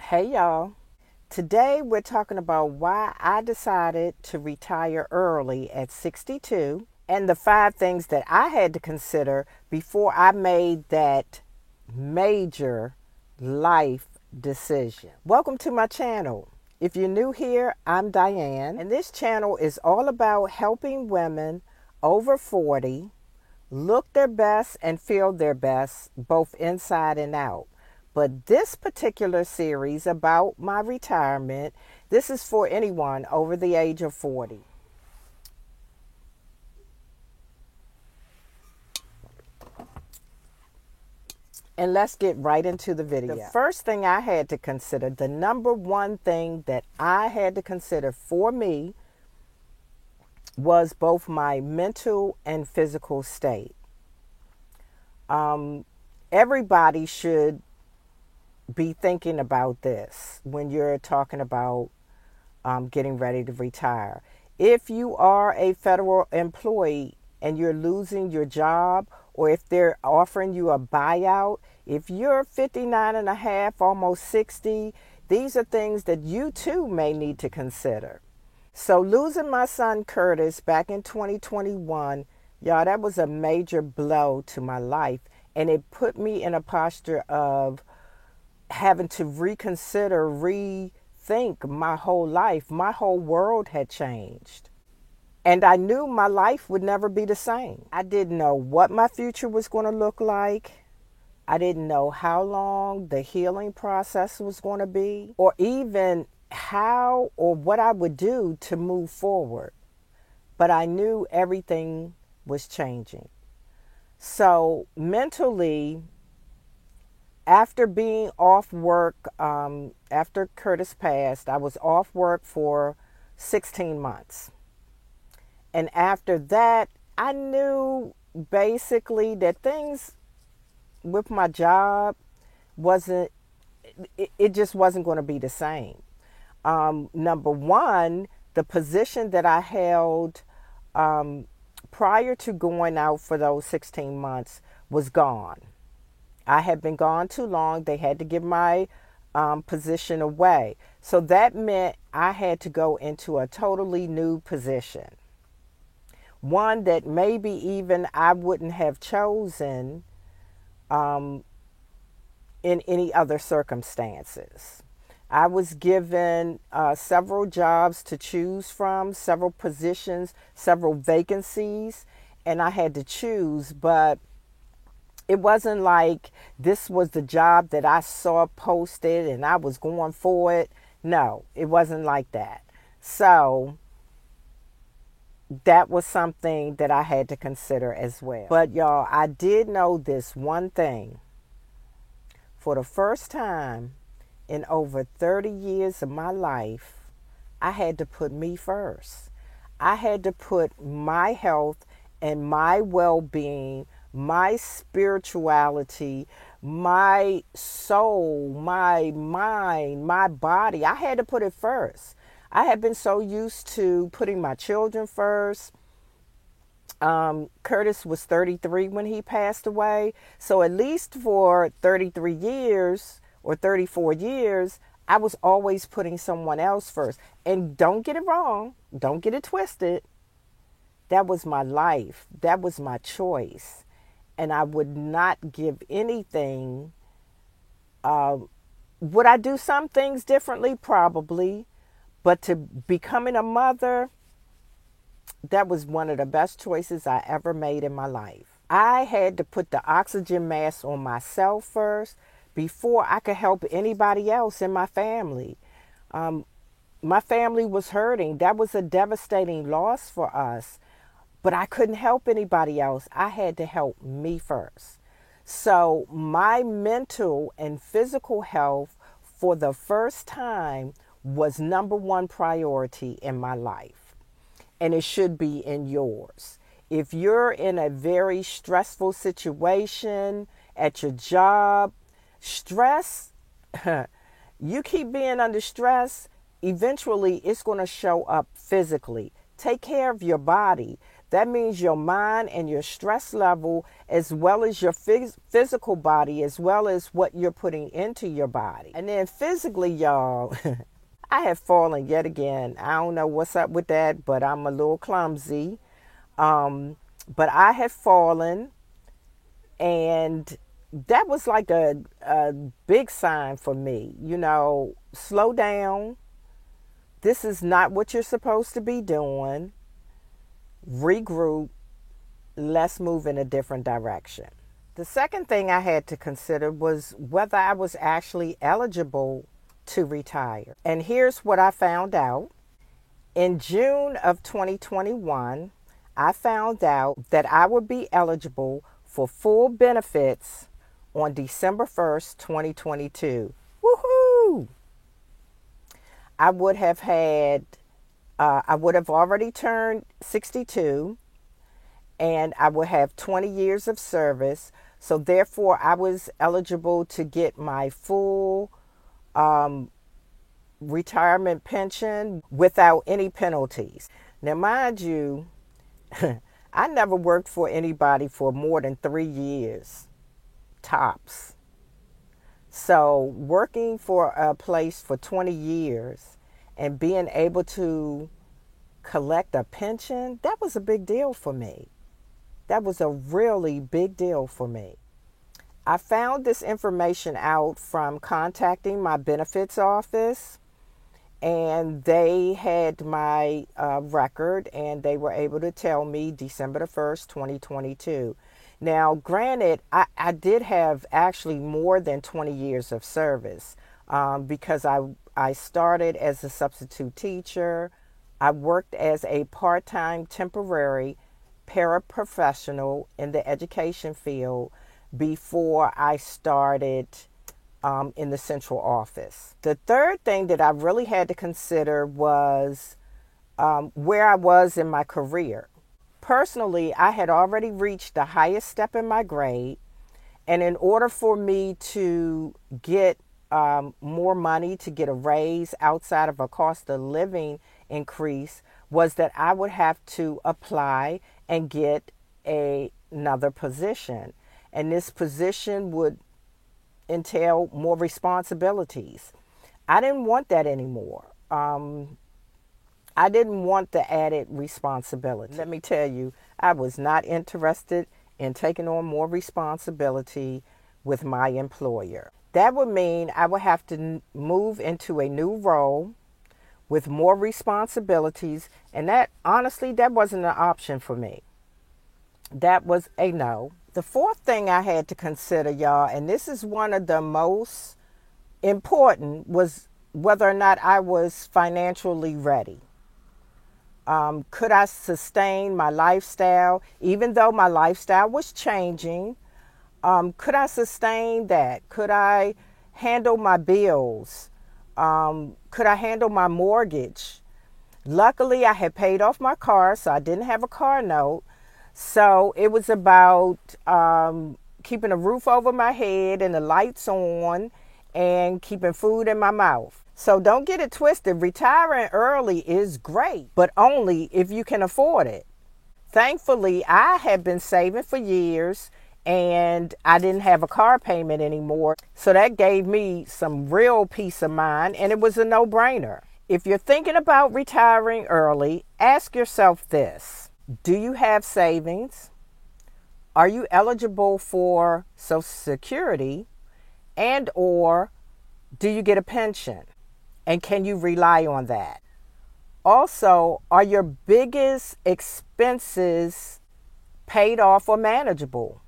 Hey y'all. Today we're talking about why I decided to retire early at 62 and the five things that I had to consider before I made that major life decision. Welcome to my channel. If you're new here, I'm Diane, and this channel is all about helping women over 40 look their best and feel their best, both inside and out. But this particular series about my retirement, this is for anyone over the age of 40. And let's get right into the video. The first thing I had to consider, the number one thing that I had to consider for me was both my mental and physical state. Everybody should be thinking about this when you're talking about getting ready to retire. If you are a federal employee and you're losing your job, or if they're offering you a buyout, if you're 59 and a half, almost 60, these are things that you too may need to consider. So losing my son Curtis back in 2021, y'all, that was a major blow to my life. And it put me in a posture of having to reconsider, rethink my whole life. My whole world had changed. And I knew my life would never be the same. I didn't know what my future was going to look like. I didn't know how long the healing process was going to be, or even how or what I would do to move forward. But I knew everything was changing. So mentally, after being off work, after Curtis passed, I was off work for 16 months. And after that, I knew basically that things with my job wasn't, it just wasn't going to be the same. Number one, the position that I held prior to going out for those 16 months was gone. I had been gone too long. They had to give my position away. So that meant I had to go into a totally new position. One that maybe even I wouldn't have chosen in any other circumstances. I was given several jobs to choose from, several positions, several vacancies, and I had to choose, but it wasn't like this was the job that I saw posted and I was going for it. No, it wasn't like that. So that was something that I had to consider as well. But y'all, I did know this one thing. For the first time in over 30 years of my life, I had to put me first. I had to put my health and my well-being, my spirituality, my soul, my mind, my body. I had to put it first. I had been so used to putting my children first. Curtis was 33 when he passed away. So at least for 33 years or 34 years, I was always putting someone else first. And don't get it wrong. Don't get it twisted. That was my life. That was my choice. And I would not give anything. Would I do some things differently? Probably. But to becoming a mother, that was one of the best choices I ever made in my life. I had to put the oxygen mask on myself first before I could help anybody else in my family. My family was hurting. That was a devastating loss for us. But I couldn't help anybody else. I had to help me first. So my mental and physical health for the first time was number one priority in my life. And it should be in yours. If you're in a very stressful situation at your job, stress, you keep being under stress, eventually it's going to show up physically. Take care of your body. That means your mind and your stress level, as well as your physical body, as well as what you're putting into your body. And then physically, y'all, I have fallen yet again. I don't know what's up with that, but I'm a little clumsy. But I have fallen, and that was like a big sign for me. Slow down. This is not what you're supposed to be doing. Regroup. Let's move in a different direction. The second thing I had to consider was whether I was actually eligible to retire. And here's what I found out. In June of 2021, I found out that I would be eligible for full benefits on December 1st, 2022. Woohoo! I would have already turned 62, and I would have 20 years of service. So therefore, I was eligible to get my full retirement pension without any penalties. Now, mind you, I never worked for anybody for more than 3 years, tops. So working for a place for 20 years and being able to collect a pension, that was a big deal for me. That was a really big deal for me. I found this information out from contacting my benefits office, and they had my record, and they were able to tell me December the 1st, 2022. Now, granted, I did have actually more than 20 years of service because I started as a substitute teacher. I worked as a part-time temporary paraprofessional in the education field before I started in the central office. The third thing that I really had to consider was where I was in my career. Personally, I had already reached the highest step in my grade, and in order for me to get more money, to get a raise outside of a cost of living increase, was that I would have to apply and get another position. And this position would entail more responsibilities. I didn't want that anymore. I didn't want the added responsibility. Let me tell you, I was not interested in taking on more responsibility with my employer. That would mean I would have to move into a new role with more responsibilities, and that, honestly, that wasn't an option for me. That was a no. The fourth thing I had to consider, y'all, and this is one of the most important, was whether or not I was financially ready. Could I sustain my lifestyle, even though my lifestyle was changing? Could I sustain that? Could I handle my bills? Could I handle my mortgage? Luckily, I had paid off my car, so I didn't have a car note. So it was about keeping a roof over my head and the lights on and keeping food in my mouth. So don't get it twisted. Retiring early is great, but only if you can afford it. Thankfully, I had been saving for years, and I didn't have a car payment anymore. So that gave me some real peace of mind, and it was a no-brainer. If you're thinking about retiring early, ask yourself this. Do you have savings? Are you eligible for Social Security? And or do you get a pension? And can you rely on that? Also, are your biggest expenses paid off or manageable?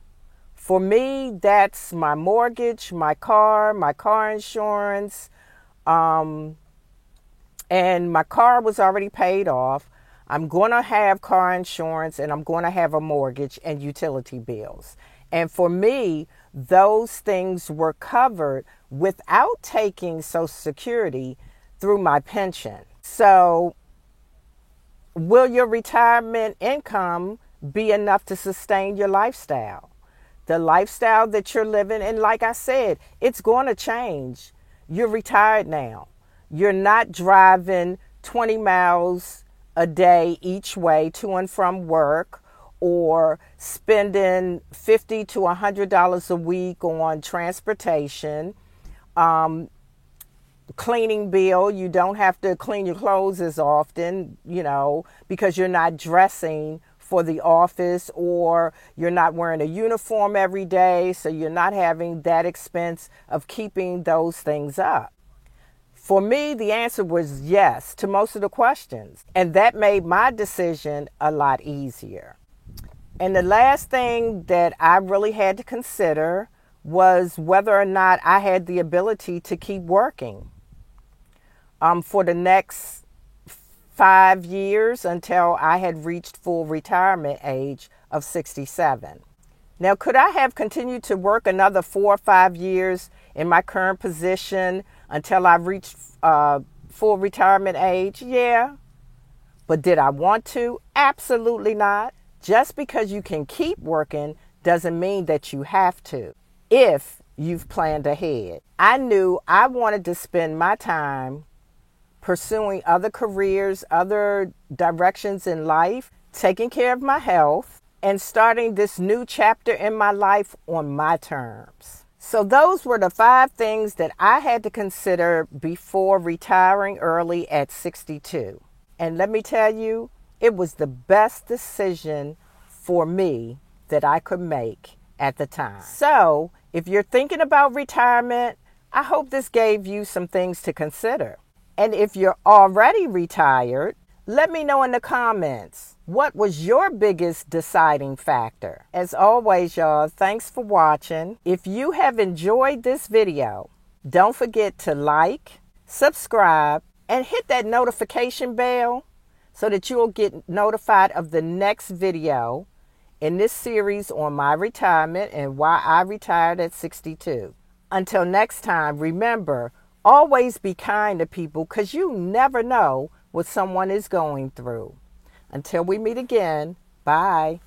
For me, that's my mortgage, my car insurance, and my car was already paid off. I'm going to have car insurance, and I'm going to have a mortgage and utility bills. And for me, those things were covered without taking Social Security through my pension. So will your retirement income be enough to sustain your lifestyle? The lifestyle that you're living, and like I said, it's going to change. You're retired now. You're not driving 20 miles a day each way to and from work, or spending $50 to $100 a week on transportation. Cleaning bill, you don't have to clean your clothes as often, because you're not dressing for the office, or you're not wearing a uniform every day, so you're not having that expense of keeping those things up. For me, the answer was yes to most of the questions, and that made my decision a lot easier. And the last thing that I really had to consider was whether or not I had the ability to keep working for the next 5 years until I had reached full retirement age of 67. Now, could I have continued to work another 4 or 5 years in my current position until I reached full retirement age? Yeah. But did I want to? Absolutely not. Just because you can keep working doesn't mean that you have to, if you've planned ahead. I knew I wanted to spend my time pursuing other careers, other directions in life, taking care of my health, and starting this new chapter in my life on my terms. So those were the 5 things that I had to consider before retiring early at 62. And let me tell you, it was the best decision for me that I could make at the time. So if you're thinking about retirement, I hope this gave you some things to consider. And if you're already retired, let me know in the comments, what was your biggest deciding factor? As always, y'all, thanks for watching. If you have enjoyed this video, don't forget to like, subscribe, and hit that notification bell so that you'll get notified of the next video in this series on my retirement and why I retired at 62. Until next time, remember, always be kind to people, because you never know what someone is going through. Until we meet again, bye.